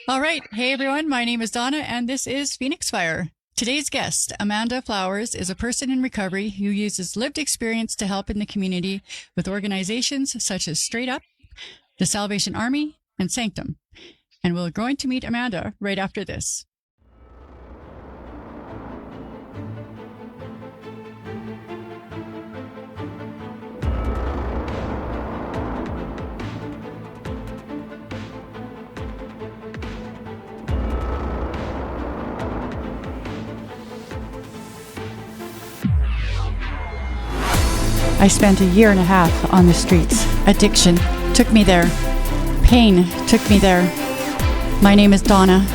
All right. Hey, everyone. My name is Donna, and this is Phoenix Fire. Today's guest, Amanda Flowers, is a person in recovery who uses lived experience to help in the community with organizations such as Straight Up, the Salvation Army, and Sanctum. And we're going to meet Amanda right after this. I spent a year and a half on the streets. Addiction took me there. Pain took me there. My name is Donna,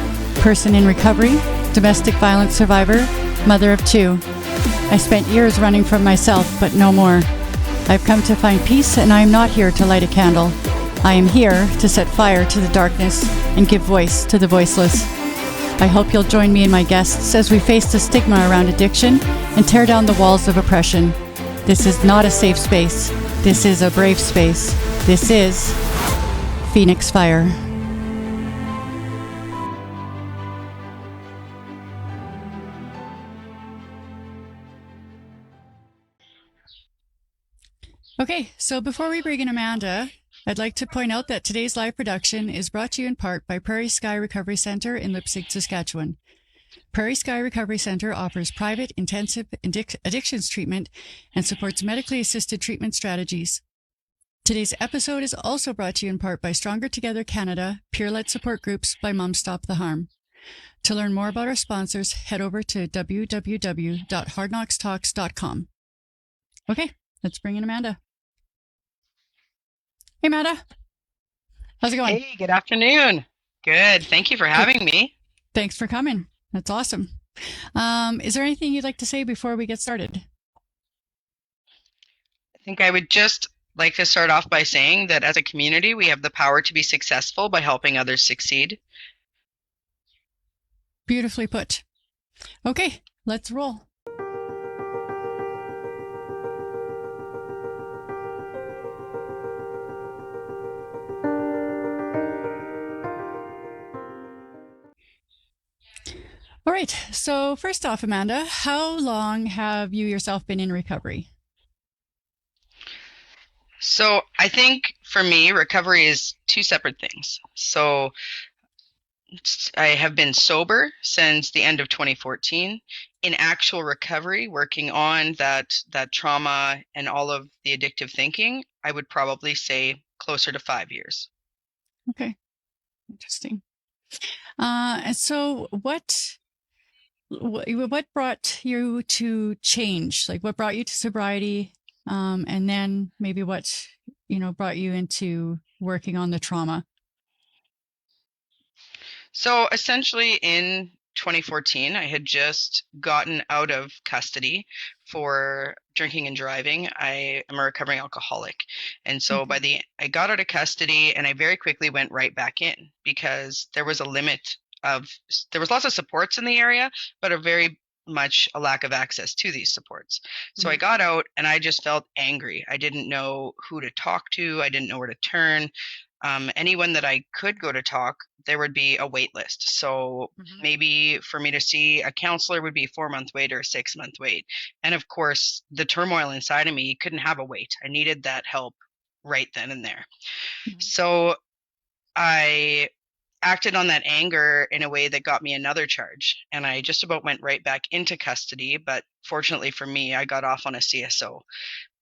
person in recovery, domestic violence survivor, mother of two. I spent years running from myself, but no more. I've come to find peace, and I am not here to light a candle. I am here to set fire to the darkness and give voice to the voiceless. I hope you'll join me and my guests as we face the stigma around addiction and tear down the walls of oppression. This is not a safe space. This is a brave space. This is Phoenix Fire. Okay, so before we bring in Amanda, I'd like to point out that today's live production is brought to you in part by Prairie Sky Recovery Center in Leipzig, Saskatchewan. Prairie Sky Recovery Center offers private intensive addictions treatment and supports medically assisted treatment strategies. Today's episode is also brought to you in part by Stronger Together Canada, peer-led support groups by Moms Stop the Harm. To learn more about our sponsors, head over to www.hardknockstalks.com. Okay, let's bring in Amanda. Hey, Amanda. How's it going? Hey, good afternoon. Good. Thank you for having me. Thanks for coming. That's awesome. Is there anything you'd like to say before we get started? I think I would just like to start off by saying that as a community, we have the power to be successful by helping others succeed. Beautifully put. Okay, let's roll. All right, so first off, Amanda, how long have you yourself been in recovery? So I think for me, recovery is two separate things. So I have been sober since the end of 2014. In actual recovery, working on that trauma and all of the addictive thinking, I would probably say closer to 5 years. Okay, interesting. And so what brought you to change? Like what brought you to sobriety? And then maybe what, brought you into working on the trauma? So essentially in 2014, I had just gotten out of custody for drinking and driving. I am a recovering alcoholic. And so I got out of custody and I very quickly went right back in because there was a limit there was lots of supports in the area, but a very much a lack of access to these supports. So I got out and I just felt angry. I didn't know who to talk to. I didn't know where to turn. Anyone that I could go to talk, there would be a wait list. So maybe for me to see a counselor would be a 4-month wait or a 6-month wait. And of course, the turmoil inside of me couldn't have a wait. I needed that help right then and there. So I acted on that anger in a way that got me another charge. And I just about went right back into custody. But fortunately for me, I got off on a CSO.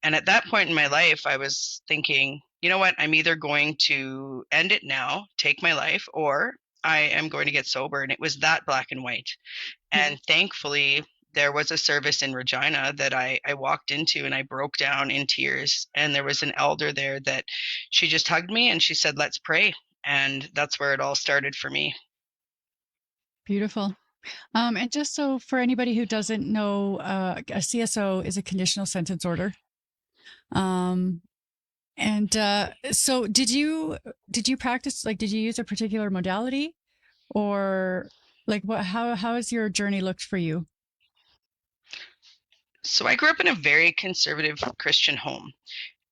And at that point in my life, I was thinking, you know what, I'm either going to end it now, take my life, or I am going to get sober. And it was that black and white. And thankfully, there was a service in Regina that I walked into and I broke down in tears. And there was an elder there that she just hugged me and she said, let's pray. And that's where it all started for me. Beautiful. And just so for anybody who doesn't know, a CSO is a conditional sentence order. So did you practice, like, did you use a particular modality or like how has your journey looked for you? So I grew up in a very conservative Christian home.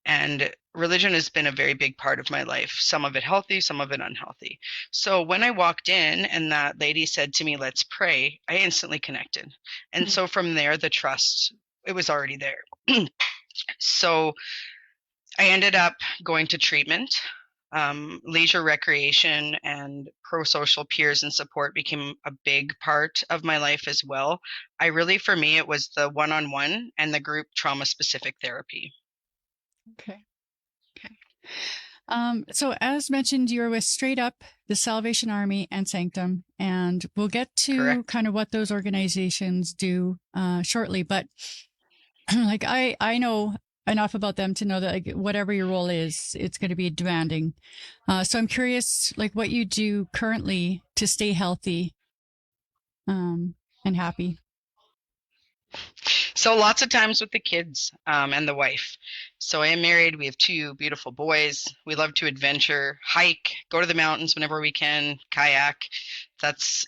And religion has been a very big part of my life, some of it healthy, some of it unhealthy. So when I walked in and that lady said to me, let's pray, I instantly connected. And so from there, the trust, it was already there. So I ended up going to treatment. Leisure recreation and pro-social peers and support became a big part of my life as well. For me, it was the one-on-one and the group trauma-specific therapy. Okay. So as mentioned, you're with Straight Up, the Salvation Army, and Sanctum, and we'll get to Correct. kind of what those organizations do shortly. But like I know enough about them to know that like, whatever your role is, it's going to be demanding. So I'm curious, like what you do currently to stay healthy and happy. So lots of times with the kids and the wife. So I am married. We have 2 beautiful boys. We love to adventure, hike, go to the mountains whenever we can, kayak. That's,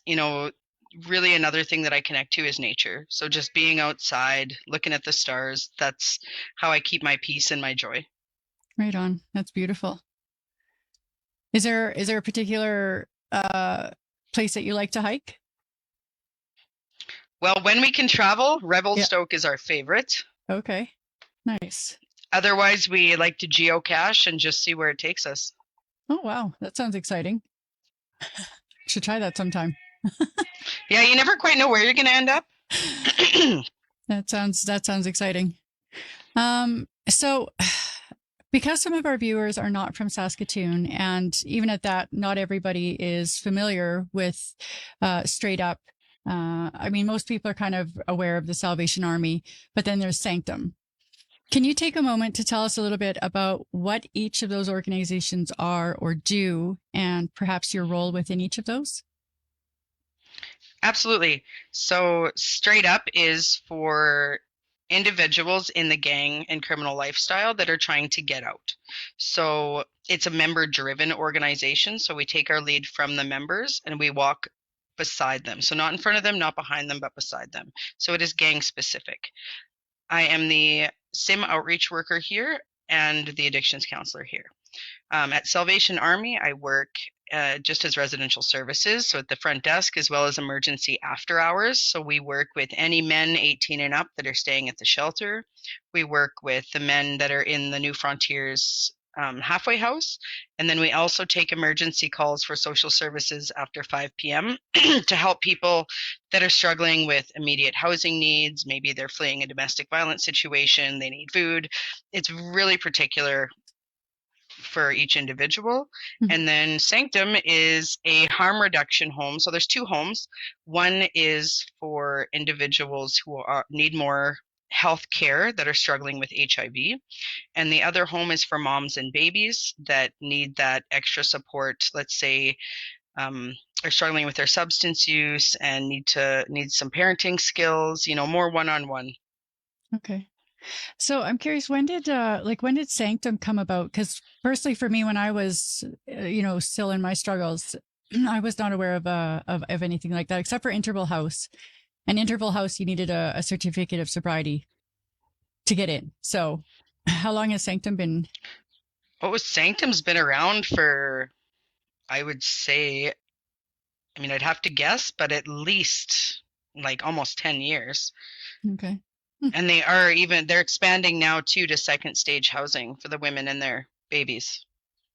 really another thing that I connect to is nature. So just being outside, looking at the stars, that's how I keep my peace and my joy. Right on. That's beautiful. Is there a particular place that you like to hike? Well, when we can travel, Revelstoke is our favorite. Okay. Nice. Otherwise, we like to geocache and just see where it takes us. Oh, wow. That sounds exciting. Should try that sometime. Yeah, you never quite know where you're going to end up. That sounds exciting. So because some of our viewers are not from Saskatoon, and even at that, not everybody is familiar with Straight Up. I mean, most people are kind of aware of the Salvation Army, but then there's Sanctum. Can you take a moment to tell us a little bit about what each of those organizations are or do, and perhaps your role within each of those? Absolutely. So Straight Up is for individuals in the gang and criminal lifestyle that are trying to get out. So it's a member-driven organization. So we take our lead from the members and we walk beside them. So not in front of them, not behind them, but beside them. So it is gang specific. I am the SIM outreach worker here and the addictions counselor here. At Salvation Army, I work just as residential services, so at the front desk as well as emergency after hours. So we work with any men 18 and up that are staying at the shelter. We work with the men that are in the New Frontiers halfway house. And then we also take emergency calls for social services after 5 p.m. to help people that are struggling with immediate housing needs. Maybe they're fleeing a domestic violence situation, they need food. It's really particular for each individual. And then Sanctum is a harm reduction home. So there's 2 homes. One is for individuals who need more health care that are struggling with HIV. And the other home is for moms and babies that need that extra support. Let's say are struggling with their substance use and need some parenting skills, more one-on-one. Okay. So I'm curious, when did Sanctum come about? Because personally, for me, when I was, still in my struggles, I was not aware of anything like that, except for Interval House. And Interval House, you needed a certificate of sobriety to get in. So, how long has Sanctum been? Sanctum's been around for, I would say, I'd have to guess, but at least like almost 10 years. Okay. And they're expanding now too to second stage housing for the women and their babies.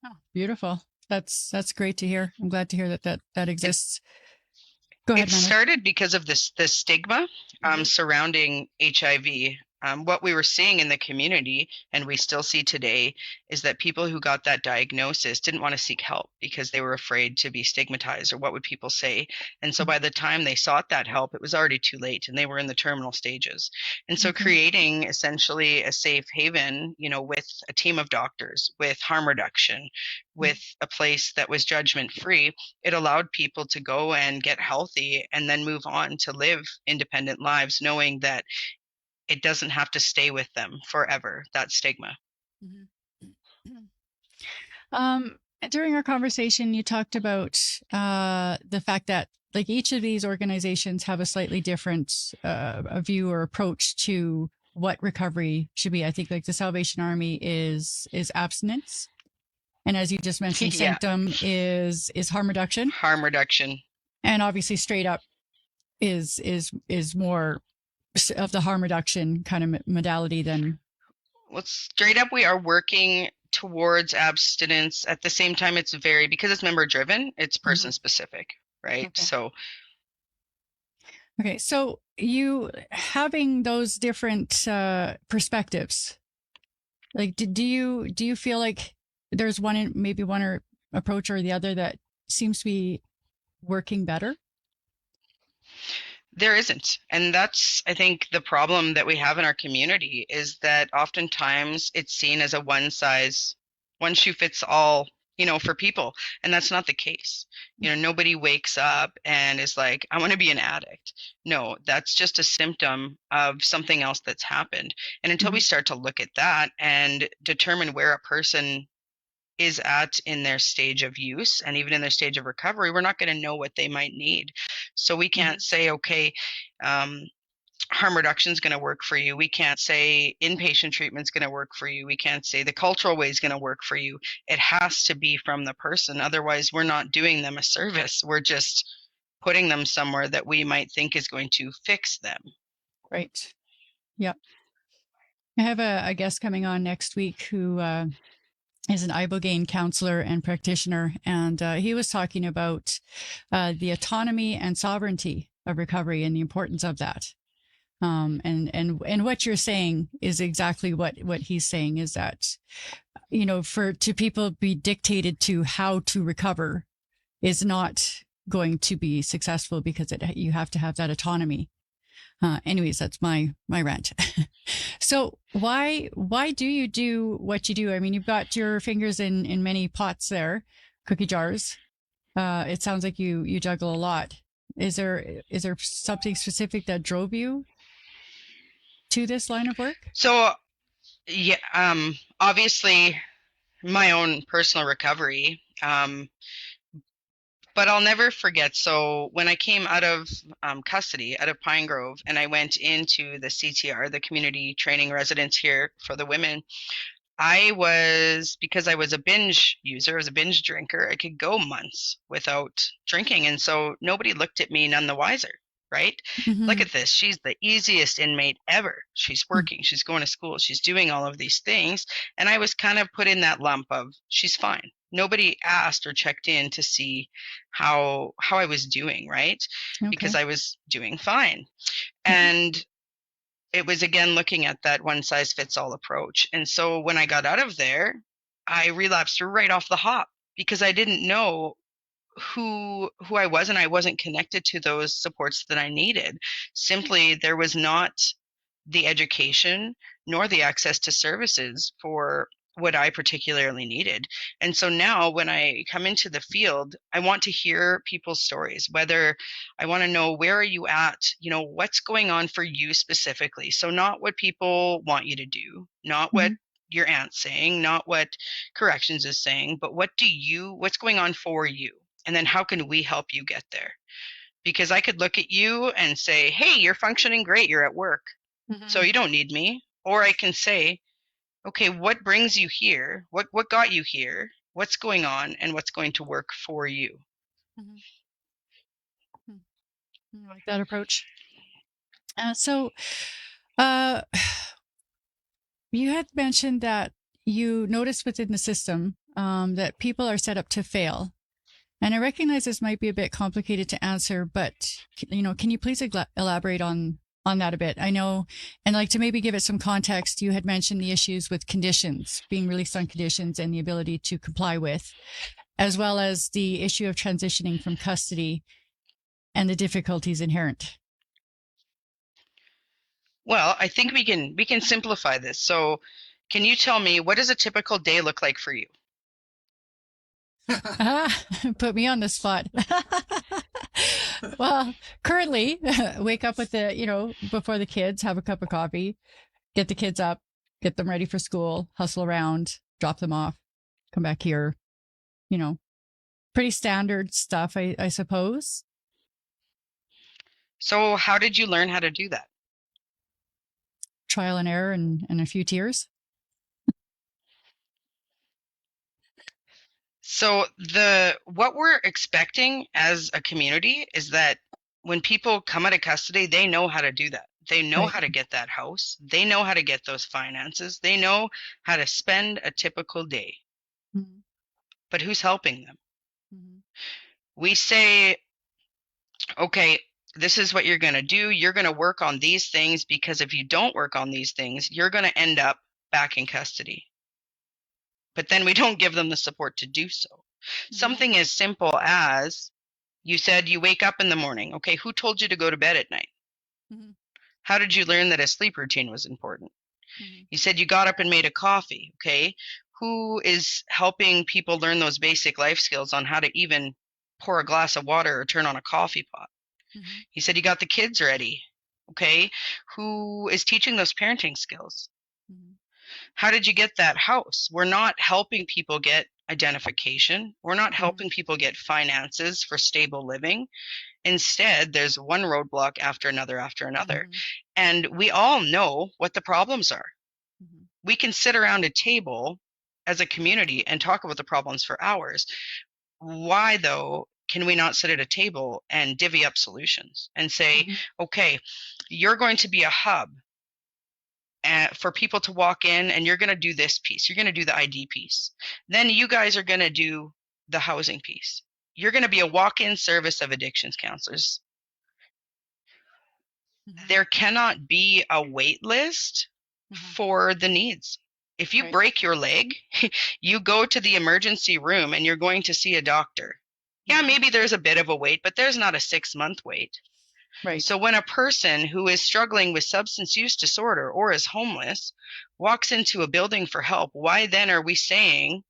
Oh, beautiful. That's great to hear. I'm glad to hear that exists. Go ahead, It started because of the stigma surrounding HIV. What we were seeing in the community, and we still see today, is that people who got that diagnosis didn't want to seek help because they were afraid to be stigmatized or what would people say. And so by the time they sought that help, it was already too late and they were in the terminal stages. And so creating essentially a safe haven, with a team of doctors, with harm reduction, with a place that was judgment free, it allowed people to go and get healthy and then move on to live independent lives, knowing that it doesn't have to stay with them forever, that stigma. During our conversation, you talked about the fact that like each of these organizations have a slightly different view or approach to what recovery should be. I think like the Salvation Army is abstinence. And as you just mentioned, Yeah. Sanctum is harm reduction. Harm reduction. And obviously straight up is more of the harm reduction kind of modality than. Well, straight up, we are working towards abstinence. At the same time, it's because it's member driven, it's person specific, right? Okay. So. Okay. So you having those different perspectives, like, do you feel like there's maybe one or approach or the other that seems to be working better? There isn't. And that's, I think, the problem that we have in our community is that oftentimes it's seen as a one shoe fits all, for people. And that's not the case. Nobody wakes up and is like, I want to be an addict. No, that's just a symptom of something else that's happened. And until we start to look at that and determine where a person is at in their stage of use and even in their stage of recovery, we're not going to know what they might need. So we can't say, okay, harm reduction is going to work for you. We can't say inpatient treatment is going to work for you. We can't say the cultural way is going to work for you. It has to be from the person. Otherwise, we're not doing them a service. We're just putting them somewhere that we might think is going to fix them. Right. Yeah. I have a guest coming on next week who is an ibogaine counselor and practitioner, and he was talking about the autonomy and sovereignty of recovery and the importance of that. And what you're saying is exactly what he's saying, is that, to people be dictated to how to recover is not going to be successful, because you have to have that autonomy. Anyways, that's my rant. So why do you do what you do? I mean, you've got your fingers in many pots there, cookie jars. It sounds like you juggle a lot. Is there something specific that drove you to this line of work? So, yeah, obviously my own personal recovery, but I'll never forget. So when I came out of custody, out of Pine Grove, and I went into the CTR, the community training residence here for the women, because I was a binge user, I was a binge drinker, I could go months without drinking. And so nobody looked at me none the wiser, right? Look at this. She's the easiest inmate ever. She's working, she's going to school, she's doing all of these things. And I was kind of put in that lump of, she's fine. Nobody asked or checked in to see how I was doing, right? Okay. Because I was doing fine. And it was, again, looking at that one size fits all approach. And so when I got out of there, I relapsed right off the hop, because I didn't know who I was, and I wasn't connected to those supports that I needed. Simply, there was not the education nor the access to services for what I particularly needed. And so now when I come into the field, I want to hear people's stories, whether I want to know, where are you at? What's going on for you specifically? So not what people want you to do, not what your aunt's saying, not what corrections is saying, but what's going on for you? And then how can we help you get there? Because I could look at you and say, hey, you're functioning great, you're at work, so you don't need me. Or I can say, okay, what brings you here? What got you here? What's going on, and what's going to work for you? I like that approach. So you had mentioned that you noticed within the system that people are set up to fail. And I recognize this might be a bit complicated to answer, but, can you please elaborate on that a bit? I know, and like to maybe give it some context, you had mentioned the issues with conditions, being released on conditions and the ability to comply with, as well as the issue of transitioning from custody and the difficulties inherent. Well, I think we can simplify this. So can you tell me, what does a typical day look like for you? Put me on the spot. Well, currently, wake up with before the kids, have a cup of coffee, get the kids up, get them ready for school, hustle around, drop them off, come back here, pretty standard stuff, I suppose. So how did you learn how to do that? trial and error and a few tears? So what we're expecting as a community is that when people come out of custody, they know how to do that. They know Right. how to get that house. They know how to get those finances. They know how to spend a typical day. Mm-hmm. But who's helping them? Mm-hmm. We say, okay, this is what you're going to do. You're going to work on these things, because if you don't work on these things, you're going to end up back in custody. But then we don't give them the support to do so. Mm-hmm. Something as simple as, you said you wake up in the morning. Okay, who told you to go to bed at night? Mm-hmm. How did you learn that a sleep routine was important? Mm-hmm. You said you got up and made a coffee. Okay, who is helping people learn those basic life skills on how to even pour a glass of water or turn on a coffee pot? Mm-hmm. You said you got the kids ready. Okay, who is teaching those parenting skills? Mm-hmm. How did you get that house? We're not helping people get identification. We're not helping people get finances for stable living. Instead, there's one roadblock after another after another. Mm-hmm. And we all know what the problems are. Mm-hmm. We can sit around a table as a community and talk about the problems for hours. Why, though, can we not sit at a table and divvy up solutions and say, mm-hmm. okay, you're going to be a hub for people to walk in, and you're going to do this piece. You're going to do the ID piece. Then you guys are going to do the housing piece. You're going to be a walk-in service of addictions counselors. Mm-hmm. There cannot be a wait list mm-hmm. for the needs. If you break your leg, you go to the emergency room and you're going to see a doctor. Yeah, maybe there's a bit of a wait, but there's not a 6-month wait. Right. So when a person who is struggling with substance use disorder or is homeless walks into a building for help, why then are we saying,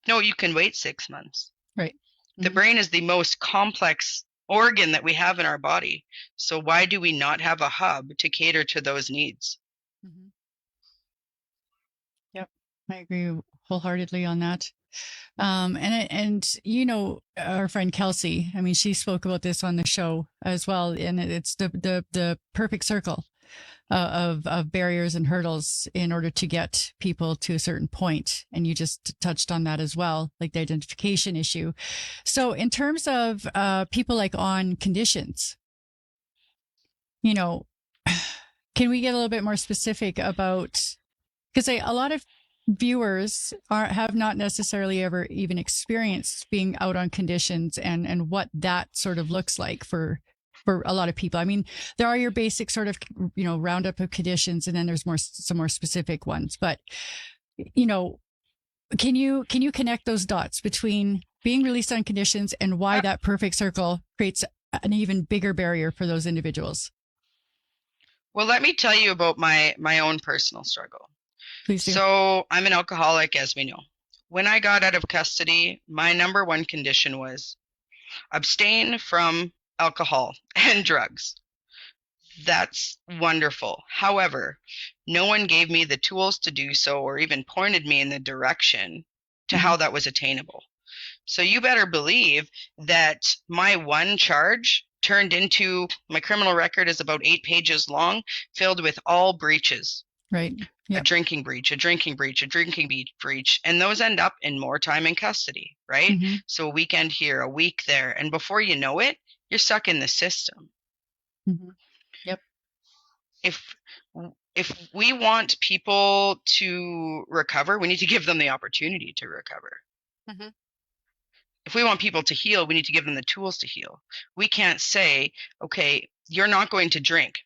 no, you can wait 6 months? Right. Mm-hmm. The brain is the most complex organ that we have in our body. So why do we not have a hub to cater to those needs? Mm-hmm. Yep. I agree wholeheartedly on that. And you know, our friend Kelsey, I mean, she spoke about this on the show as well. And it's the perfect circle of barriers and hurdles in order to get people to a certain point. And you just touched on that as well, like the identification issue. So in terms of people like on conditions, you know, can we get a little bit more specific about, because a lot of viewers have not necessarily ever even experienced being out on conditions and what that sort of looks like for a lot of people. I mean, there are your basic sort of, you know, roundup of conditions, and then there's some more specific ones. But, you know, can you connect those dots between being released on conditions and why that perfect circle creates an even bigger barrier for those individuals? Well, let me tell you about my own personal struggle. Please do. So I'm an alcoholic, as we know. When I got out of custody, my number one condition was abstain from alcohol and drugs. That's wonderful. However, no one gave me the tools to do so or even pointed me in the direction to how that was attainable. So you better believe that my one charge turned into, my criminal record is about 8 pages long, filled with all breaches. Right. Yep. A drinking breach, a drinking breach, a drinking breach. And those end up in more time in custody, right? Mm-hmm. So a weekend here, a week there. And before you know it, you're stuck in the system. Mm-hmm. Yep. If we want people to recover, we need to give them the opportunity to recover. Mm-hmm. If we want people to heal, we need to give them the tools to heal. We can't say, okay, you're not going to drink.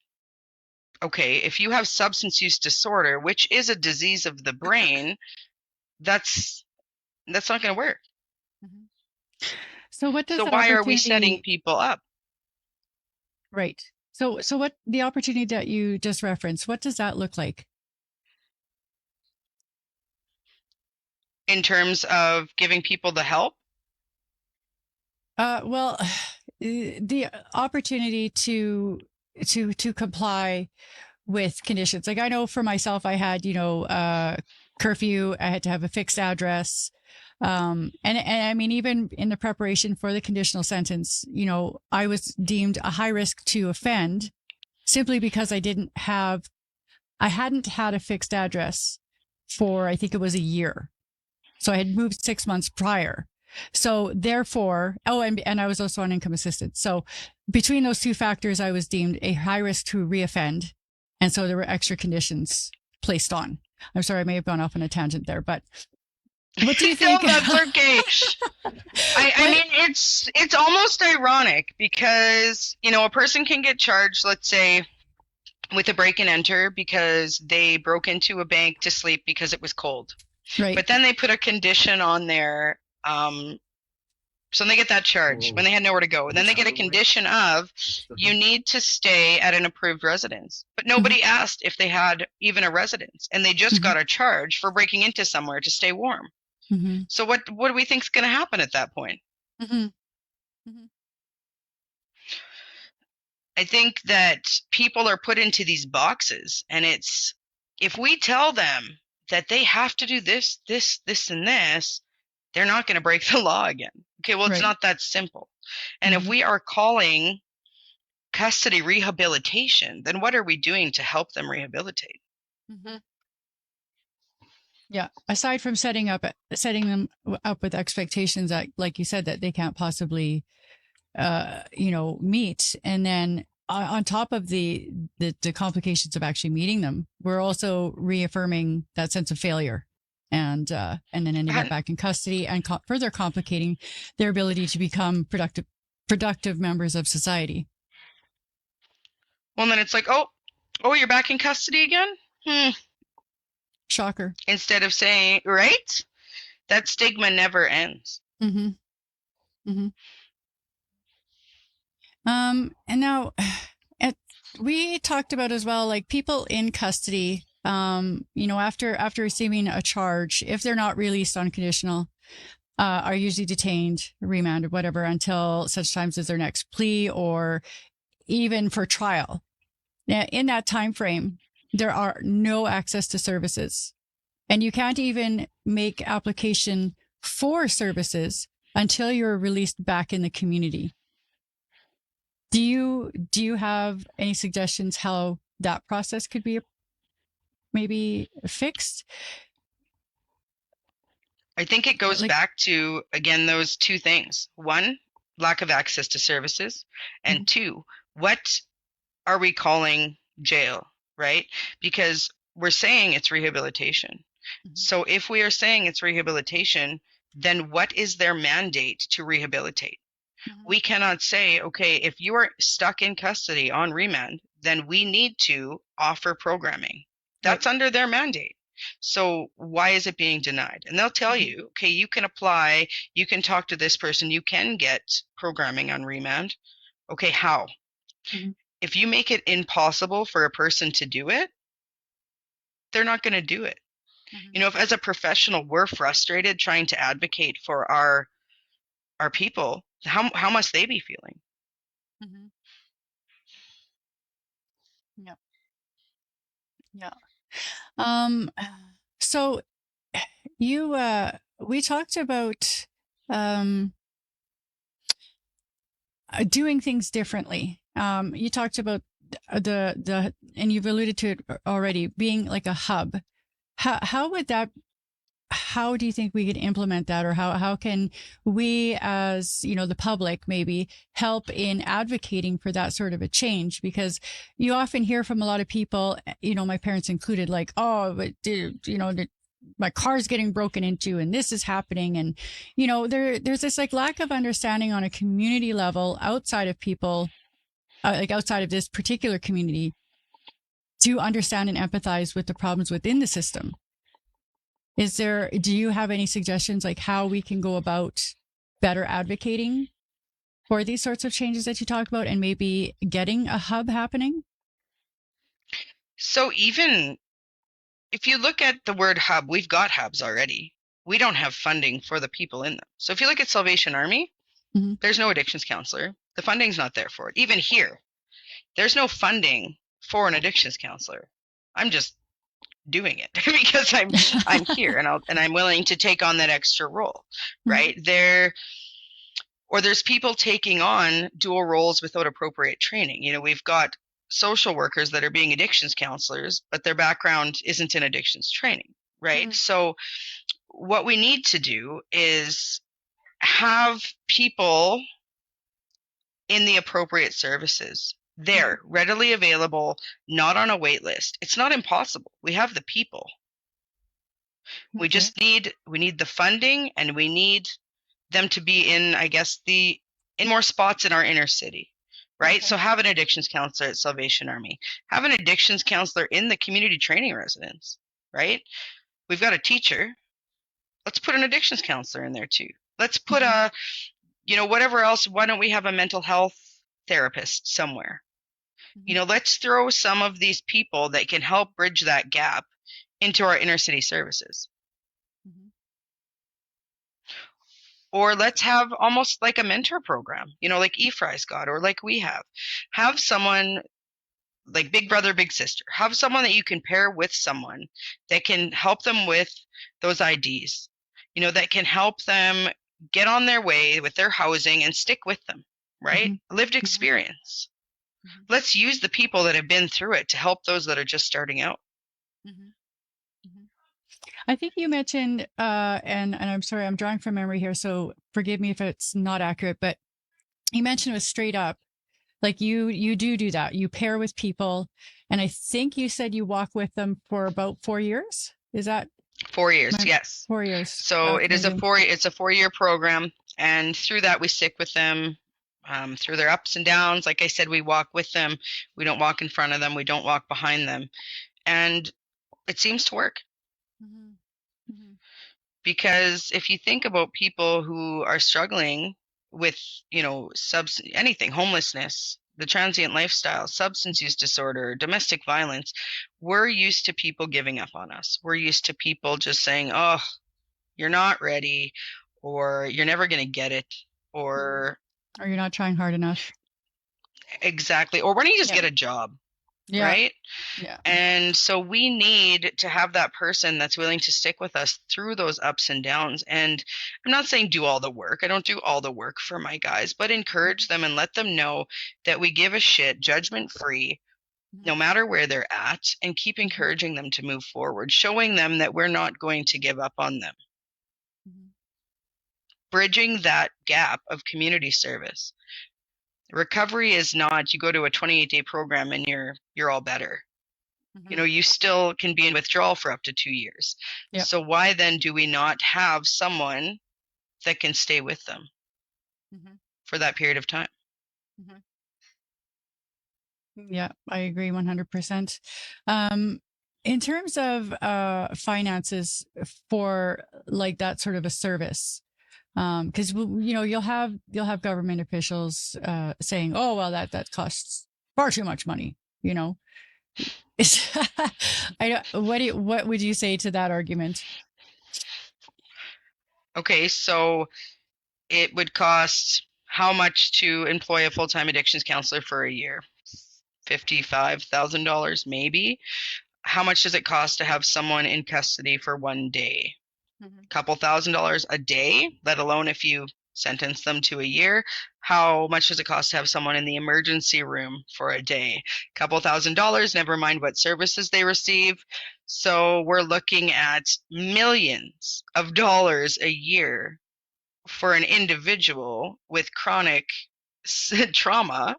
Okay, if you have substance use disorder, which is a disease of the brain, that's not going to work. Mm-hmm. So what does so why are we setting people up? Right. So what the opportunity that you just referenced, what does that look like? In terms of giving people the help? Well, the opportunity to comply with conditions. Like I know for myself, I had, you know, curfew. I had to have a fixed address. And I mean, even in the preparation for the conditional sentence, you know, I was deemed a high risk to offend simply because I didn't have I hadn't had a fixed address for, I think it was a year. So I had moved 6 months prior. So therefore, and I was also on income assistance. So between those two factors, I was deemed a high risk to reoffend. And so there were extra conditions placed on. I'm sorry, I may have gone off on a tangent there, but what do you think? No, that's okay. I mean, it's almost ironic because, a person can get charged, let's say, with a break and enter because they broke into a bank to sleep because it was cold. Right. But then they put a condition on there, so they get that charge when they had nowhere to go. And then they get a condition of, you need to stay at an approved residence. But nobody asked if they had even a residence, and they just got a charge for breaking into somewhere to stay warm. So what do we think is going to happen at that point? I think that people are put into these boxes, and it's, if we tell them that they have to do this, this, this, and this, they're not going to break the law again. Okay, well, it's not that simple. And if we are calling custody rehabilitation, then what are we doing to help them rehabilitate? Yeah. Aside from setting them up with expectations that, like you said, that they can't possibly, meet. And then on top of the complications of actually meeting them, we're also reaffirming that sense of failure, and then ending up back in custody and further complicating their ability to become productive members of society. Well, then it's like, oh, you're back in custody again? Shocker. Instead of saying, right? That stigma never ends. And now we talked about as well, like people in custody, after receiving a charge, if they're not released on conditional, are usually detained, remanded, whatever, until such times as their next plea or even for trial. Now, in that time frame, there are no access to services, and you can't even make application for services until you're released back in the community. Do you have any suggestions how that process could be maybe fixed? I think it goes back to, again, those two things. One, lack of access to services. And two, what are we calling jail, right? Because we're saying it's rehabilitation. So if we are saying it's rehabilitation, then what is their mandate to rehabilitate? We cannot say, okay, if you are stuck in custody on remand, then we need to offer programming. That's under their mandate. So why is it being denied? And they'll tell you, okay, you can apply, you can talk to this person, you can get programming on remand. Okay, how? If you make it impossible for a person to do it, they're not going to do it. If as a professional we're frustrated trying to advocate for our people, how must they be feeling? So we talked about doing things differently. You talked about the and you've alluded to it already, being like a hub. How do you think we could implement that, or how can we, as the public, maybe help in advocating for that sort of a change? Because you often hear from a lot of people, my parents included, like, oh, but my car's getting broken into and this is happening, and there's this like lack of understanding on a community level outside of people, like outside of this particular community, to understand and empathize with the problems within the system. Do you have any suggestions, like how we can go about better advocating for these sorts of changes that you talk about, and maybe getting a hub happening? So even if you look at the word hub, we've got hubs already. We don't have funding for the people in them. So if you look at Salvation Army, there's no addictions counselor. The funding's not there for it. Even here, there's no funding for an addictions counselor. I'm just doing it because I'm here and I'm willing to take on that extra role, right? There's people taking on dual roles without appropriate training. We've got social workers that are being addictions counselors, but their background isn't in addictions training, right? Mm. So what we need to do is have people in the appropriate services there, readily available, not on a wait list. It's not impossible. We have the people. We just need the funding, and we need them to be in, I guess, in more spots in our inner city, right? Okay. So have an addictions counselor at Salvation Army. Have an addictions counselor in the community training residence, right? We've got a teacher. Let's put an addictions counselor in there too. Let's put a, whatever else. Why don't we have a mental health therapist somewhere? Let's throw some of these people that can help bridge that gap into our inner city services. Or let's have almost like a mentor program, like Ephraim's got, or like we have. Have someone like big brother, big sister. Have someone that you can pair with someone that can help them with those IDs, that can help them get on their way with their housing and stick with them, right? Lived experience. Let's use the people that have been through it to help those that are just starting out. I think you mentioned, and I'm sorry, I'm drawing from memory here, so forgive me if it's not accurate, but you mentioned it was straight up, like you do that. You pair with people, and I think you said you walk with them for about 4 years. Is that 4 years? Yes. 4 years. So it is it's a 4-year program, and through that we stick with them through their ups and downs. Like I said, we walk with them. We don't walk in front of them. We don't walk behind them, and it seems to work. Because if you think about people who are struggling with, anything, homelessness, the transient lifestyle, substance use disorder, domestic violence, we're used to people giving up on us. We're used to people just saying, oh, you're not ready, or you're never going to get it, or you're not trying hard enough. Exactly. Or why don't you just get a job? Yeah. Right? Yeah. And so we need to have that person that's willing to stick with us through those ups and downs. And I'm not saying do all the work. I don't do all the work for my guys, but encourage them and let them know that we give a shit, judgment free, no matter where they're at, and keep encouraging them to move forward, showing them that we're not going to give up on them. Bridging that gap of community service. Recovery is not you go to a 28-day program and you're all better. You still can be in withdrawal for up to 2 years. Yep. So why then do we not have someone that can stay with them for that period of time? Yeah, I agree 100%. In terms of finances for like that sort of a service, because you'll have government officials saying, "Oh, well, that costs far too much money." What would you say to that argument? Okay, so it would cost how much to employ a full-time addictions counselor for a year? $55,000 maybe. How much does it cost to have someone in custody for 1 day? Couple $1,000s a day, let alone if you sentence them to a year. How much does it cost to have someone in the emergency room for a day? Couple $1,000s, never mind what services they receive. So we're looking at millions of dollars a year for an individual with chronic trauma,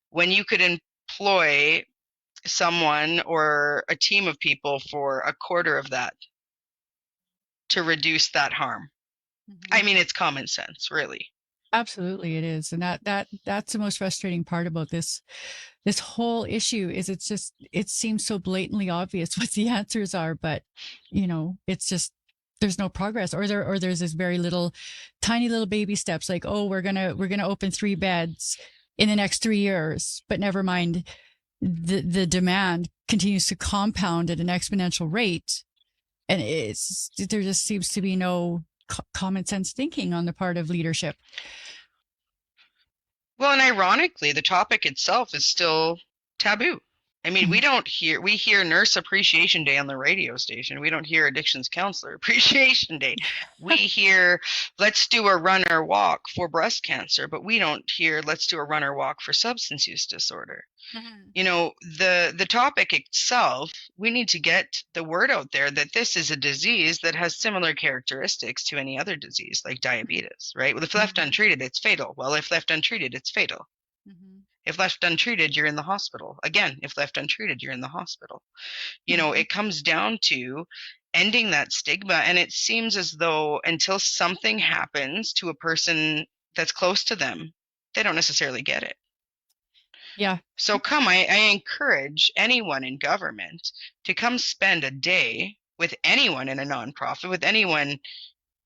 when you could employ someone or a team of people for a quarter of that to reduce that harm. I mean, it's common sense, really. Absolutely, it is, and that's the most frustrating part about this whole issue is it seems so blatantly obvious what the answers are, but it's just there's no progress, or there's this very tiny little baby steps, like, oh, we're gonna open 3 beds in the next 3 years, but never mind, the demand continues to compound at an exponential rate, and there just seems to be no common sense thinking on the part of leadership. Well, and ironically, the topic itself is still taboo. I mean, we hear Nurse Appreciation Day on the radio station. We don't hear Addictions Counselor Appreciation Day. We hear, let's do a run or walk for breast cancer, but we don't hear, let's do a run or walk for substance use disorder. Mhm. You know, the topic itself, we need to get the word out there that this is a disease that has similar characteristics to any other disease, like diabetes, right? Well, if left Mhm. untreated, it's fatal. Well, if left untreated, it's fatal. Mhm. If left untreated, you're in the hospital. Again, if left untreated, you're in the hospital. You know, Mhm. it comes down to ending that stigma. And it seems as though until something happens to a person that's close to them, they don't necessarily get it. Yeah. So I encourage anyone in government to come spend a day with anyone in a nonprofit, with anyone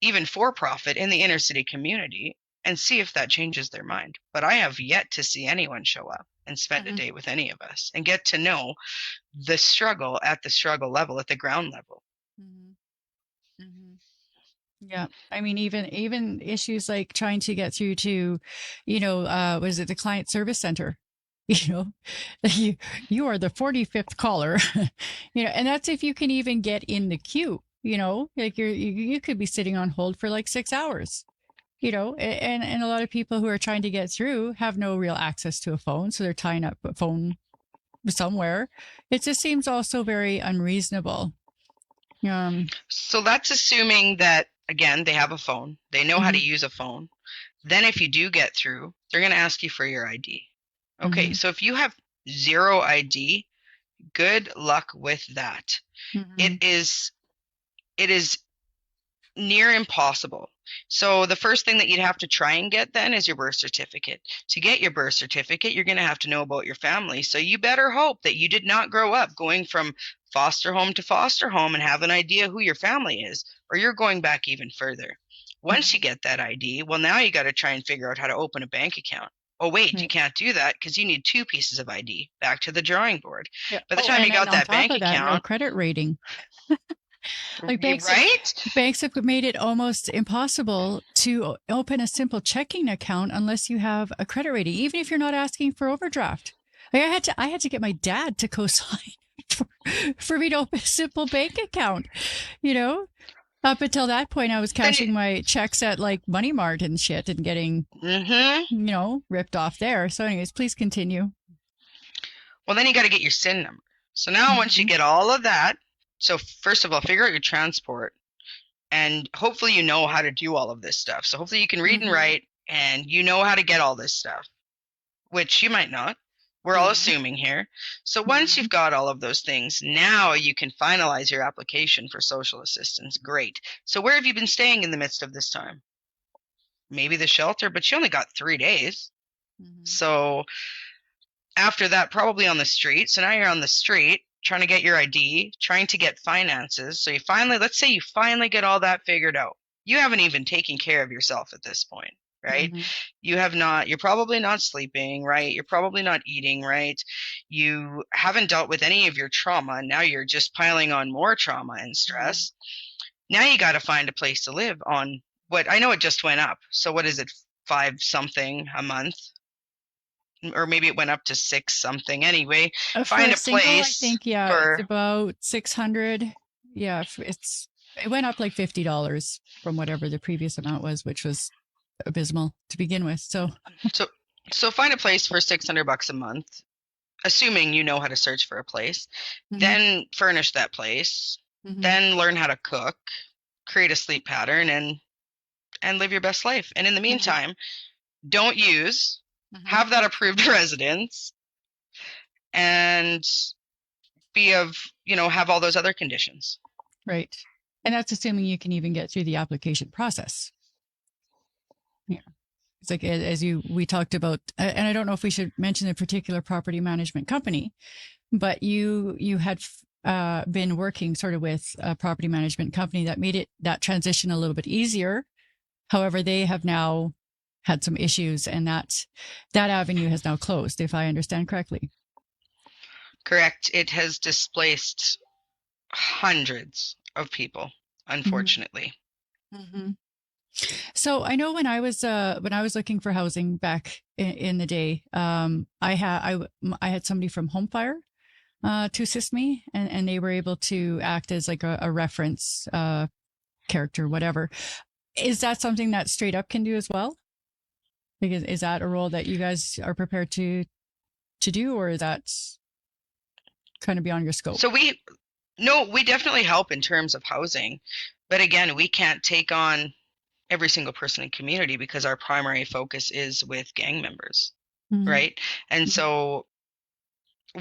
even for profit in the inner city community, and see if that changes their mind. But I have yet to see anyone show up and spend a Mhm. day with any of us and get to know the struggle at the struggle level, at the ground level. Mhm. Mhm. Yeah. I mean, even issues like trying to get through to, was it the client service center? You know, you you are the 45th caller, and that's if you can even get in the queue. Like you could be sitting on hold for like 6 hours. And a lot of people who are trying to get through have no real access to a phone, so they're tying up a phone somewhere. It just seems also very unreasonable. Um. So that's assuming that, again, they have a phone, they know how to Mhm. use a phone. Then, if you do get through, they're going to ask you for your ID. Okay, Mhm. so if you have zero ID, good luck with that. It Mhm. is it is near impossible. So the first thing that you'd have to try and get then is your birth certificate. To get your birth certificate, you're going to have to know about your family. So you better hope that you did not grow up going from foster home to foster home and have an idea who your family is, or you're going back even further. Once you Mhm. get that ID, well, now you got to try and figure out how to open a bank account. Oh, wait, you Right. can't do that because you need two pieces of ID. Back to the drawing board. Yeah. By the Oh, time and you then got on that top bank of that, no account, credit rating. Like right? banks have made it almost impossible to open a simple checking account unless you have a credit rating, even if you're not asking for overdraft. Like I had to get my dad to co-sign for, for me to open a simple bank account. You know, Up until that point, I was Then, cashing my checks at like Money Mart and shit and getting mm-hmm. ripped off there. So, anyways, please continue. Well, then you got to get your SIN number. So now once you Mm-hmm. get all of that, so first of all, figure out your transport and hopefully you know how to do all of this stuff. So hopefully you can read and Mm-hmm. write and you know how to get all this stuff, which you might not. We're all Mm-hmm. assuming here. So once Mm-hmm. you've got all of those things, now you can finalize your application for social assistance. Great. So where have you been staying in the midst of this time? Maybe the shelter, but you only got 3 days. Mm-hmm. So after that, probably on the street. So now you're on the street trying to get your ID, trying to get finances. So you finally, let's say you finally get all that figured out. You haven't even taken care of yourself at this point, right? Mm-hmm. You have not, you're probably not sleeping, right? You're probably not eating, right? You haven't dealt with any of your trauma. Now you're just piling on more trauma and Mm-hmm. stress. Now you got to find a place to live on what I know it just went up. So what is it, five something a month? Or maybe it went up to six something. Anyway, For find a a single, I place think, yeah, it's for, about 600. Yeah, it went up like $50 from whatever the previous amount was, which was abysmal to begin with. So, so find a place for $600 a month, assuming you know how to search for a place. mm-hmm. Then furnish that place. Mm-hmm. Then learn how to cook, create a sleep pattern, and live your best life. And in the Mm-hmm. meantime, don't use, Mm-hmm. have that approved residence, and be of, have all those other conditions. Right. And that's assuming you can even get through the application process. Yeah. It's like we talked about, and I don't know if we should mention a particular property management company, but you had been working sort of with a property management company that made that transition a little bit easier. However, they have now had some issues, and that avenue has now closed, if I understand correctly. Correct. It has displaced hundreds of people, Mm-hmm. unfortunately. Mm-hmm. So I know when I was looking for housing back in the day, I had somebody from Home Fire to assist me, and they were able to act as like a reference character, whatever. Is that something that Straight Up can do as well? Like, is that a role that you guys are prepared to do, or is that kind of beyond your scope? So we definitely help in terms of housing, but again, we can't take on every single person in community because our primary focus is with gang members, right? And so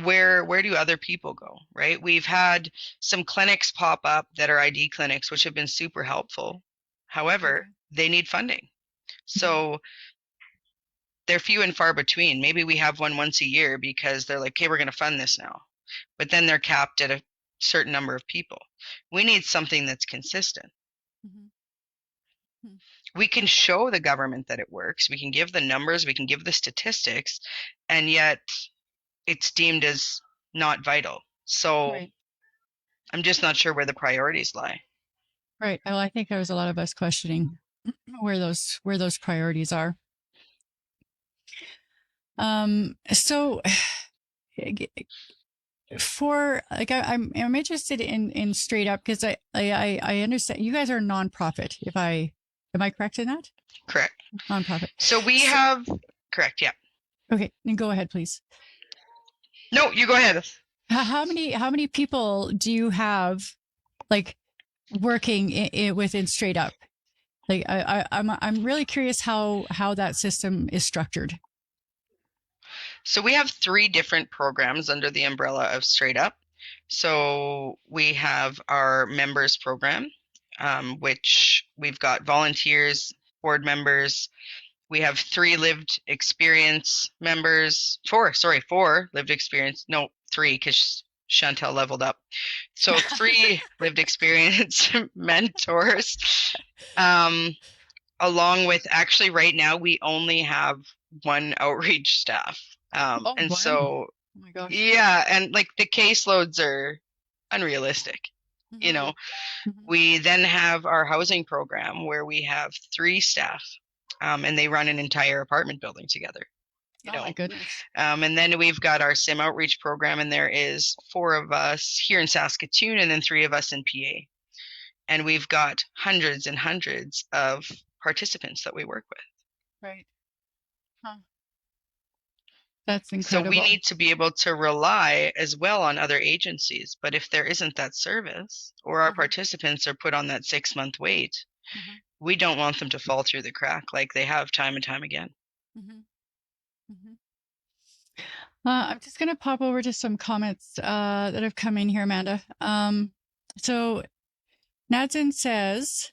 where do other people go, right? We've had some clinics pop up that are ID clinics, which have been super helpful. However, they need funding. So they're few and far between. Maybe we have one once a year because they're like, okay, we're going to fund this now. But then they're capped at a certain number of people. We need something that's consistent. We can show the government that it works. We can give the numbers, we can give the statistics, and yet it's deemed as not vital. So I'm just not sure where the priorities lie. Right. Well, I think there was a lot of us questioning where those priorities are. So for like, I'm interested in Straight Up because I understand you guys are a nonprofit. Am I correct in that? Correct. Nonprofit. So we have correct. Yeah. Okay. Then go ahead, please. No, you go ahead. How many people do you have, like, working within Straight Up? Like, I'm really curious how that system is structured. So we have 3 different programs under the umbrella of Straight Up. So we have our members program, which we've got volunteers, board members. We have 3 lived experience members. 4 lived experience. No, 3 because Chantel leveled up. So 3 lived experience mentors. Along with, actually right now we only have 1 outreach staff. So, oh my gosh. Yeah, and like the caseloads are unrealistic. You know, we then have our housing program where we have 3 staff, and they run an entire apartment building together. You know, my goodness. And then we've got our SIM outreach program, and there is 4 of us here in Saskatoon, and then 3 of us in PA. And we've got hundreds and hundreds of participants that we work with. Right. Huh. That's incredible. So we need to be able to rely as well on other agencies. But if there isn't that service, or our participants are put on that 6-month wait, we don't want them to fall through the crack like they have time and time again. I'm just going to pop over to some comments that have come in here, Amanda. So Nadzin says,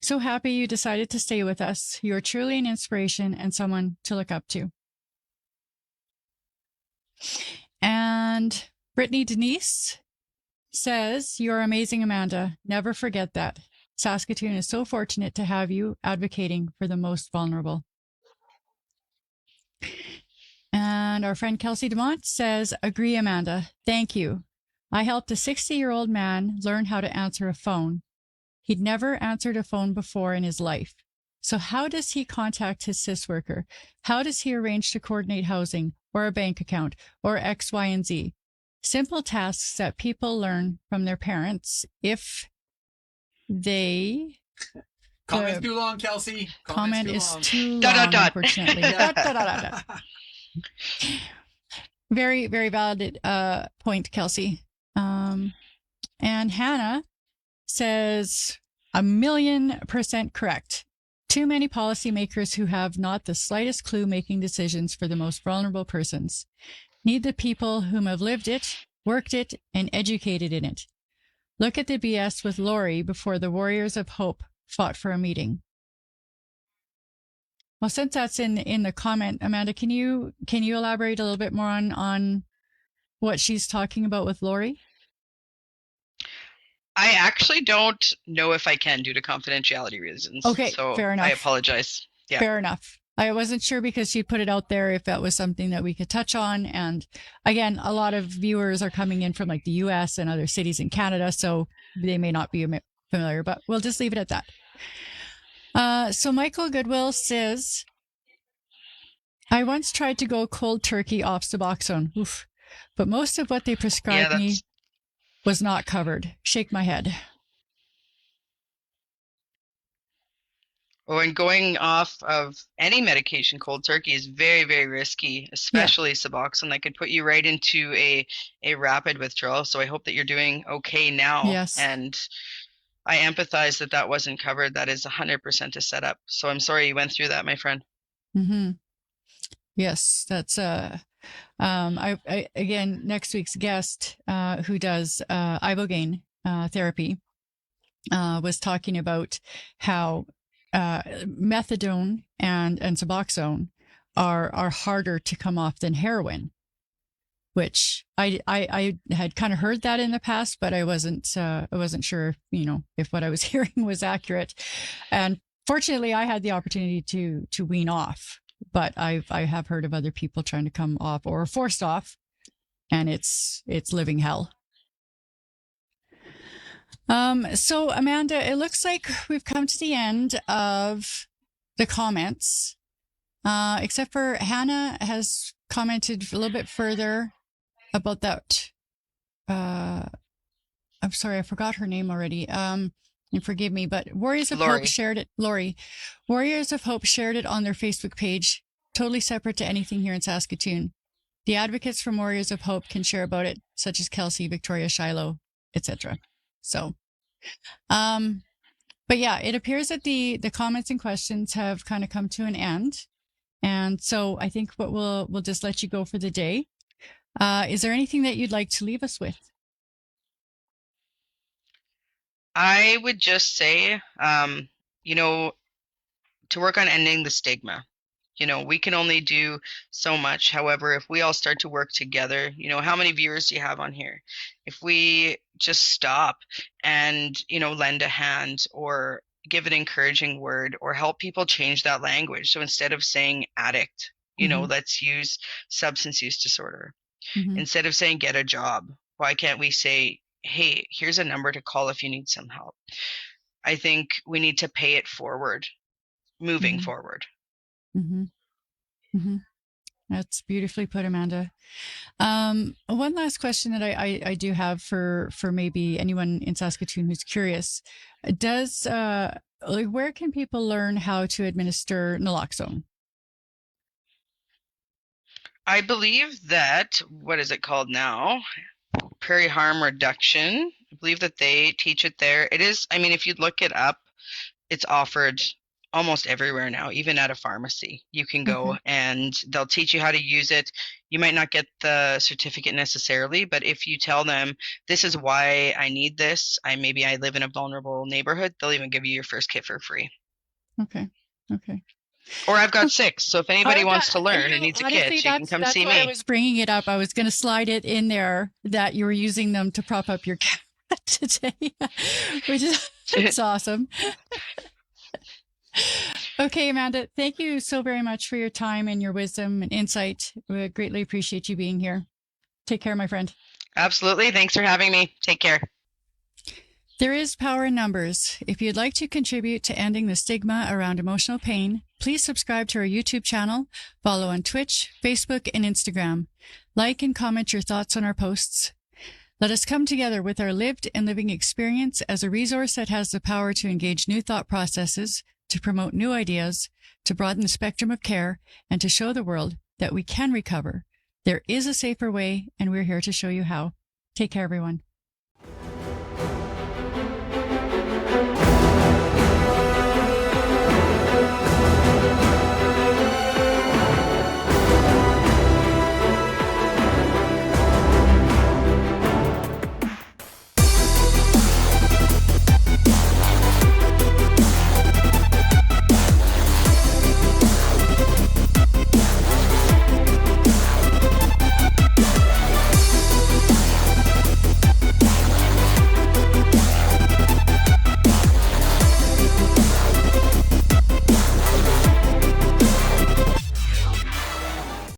so happy you decided to stay with us. You are truly an inspiration and someone to look up to. And Brittany Denise says, you're amazing, Amanda. Never forget that. Saskatoon is so fortunate to have you advocating for the most vulnerable. And our friend Kelsey Demont says, agree, Amanda. Thank you. I helped a 60-year-old man learn how to answer a phone. He'd never answered a phone before in his life. So how does he contact his CIS worker? How does he arrange to coordinate housing or a bank account or X, Y, and Z? Simple tasks that people learn from their parents if they... Comment's too long, Kelsey. Comment is too long, unfortunately. Very, very valid point, Kelsey. And Hannah says, 1,000,000% correct. Too many policymakers who have not the slightest clue making decisions for the most vulnerable persons. Need the people whom have lived it, worked it, and educated in it. Look at the BS with Lori before the Warriors of Hope fought for a meeting. Well, since that's in the comment, Amanda, can you elaborate a little bit more on what she's talking about with Lori? I actually don't know if I can due to confidentiality reasons. Okay, so fair enough. I apologize. Yeah. Fair enough. I wasn't sure because she put it out there if that was something that we could touch on. And again, a lot of viewers are coming in from like the US and other cities in Canada, so they may not be familiar, but we'll just leave it at that. So Michael Goodwill says, I once tried to go cold turkey off Suboxone. Oof. but most of what they prescribed me was not covered. Shake my head. Oh, and going off of any medication cold turkey is very, very risky, especially Suboxone. That could put you right into a rapid withdrawal. So I hope that you're doing okay now. Yes. And I empathize that wasn't covered. That is 100% a setup. So I'm sorry you went through that, my friend. Mm-hmm. Yes, that's I again, next week's guest, who does ibogaine therapy, was talking about how methadone and Suboxone are harder to come off than heroin, which I had kind of heard that in the past, but I wasn't sure, if what I was hearing was accurate. And fortunately, I had the opportunity to wean off. But I have heard of other people trying to come off or forced off, and it's living hell. So Amanda, it looks like we've come to the end of the comments, except for Hannah has commented a little bit further about that. I'm sorry, I forgot her name already. And forgive me, but Warriors of Hope shared it. Lori, Warriors of Hope shared it on their Facebook page, totally separate to anything here in Saskatoon. The advocates from Warriors of Hope can share about it, such as Kelsey, Victoria, Shiloh, etc. So, but yeah, it appears that the comments and questions have kind of come to an end, and so I think what we'll just let you go for the day. Is there anything that you'd like to leave us with? I would just say, to work on ending the stigma. We can only do so much. However, if we all start to work together, how many viewers do you have on here? If we just stop and, lend a hand or give an encouraging word or help people change that language. So instead of saying addict, let's use substance use disorder. Mm-hmm. Instead of saying get a job, why can't we say, hey, here's a number to call if you need some help? I think we need to pay it forward, moving mm-hmm. forward. Mm-hmm. Mm-hmm. That's beautifully put, Amanda. One last question that I do have for maybe anyone in Saskatoon who's curious. Where can people learn how to administer naloxone? I believe that, what is it called now? Prairie harm reduction. I believe that they teach it there. It is, if you look it up, it's offered almost everywhere now, even at a pharmacy. You can go and they'll teach you how to use it. You might not get the certificate necessarily, but if you tell them, this is why I need this, I live in a vulnerable neighborhood, they'll even give you your first kit for free. Okay. Or I've got 6, so if anybody wants to learn and needs a kit, you can come see me. That's why I was bringing it up. I was going to slide it in there that you were using them to prop up your cat today, which is it's awesome. Okay, Amanda, thank you so very much for your time and your wisdom and insight. We greatly appreciate you being here. Take care, my friend. Absolutely. Thanks for having me. Take care. There is power in numbers. If you'd like to contribute to ending the stigma around emotional pain, please subscribe to our YouTube channel, follow on Twitch, Facebook, and Instagram. Like and comment your thoughts on our posts. Let us come together with our lived and living experience as a resource that has the power to engage new thought processes, to promote new ideas, to broaden the spectrum of care, and to show the world that we can recover. There is a safer way, and we're here to show you how. Take care, everyone.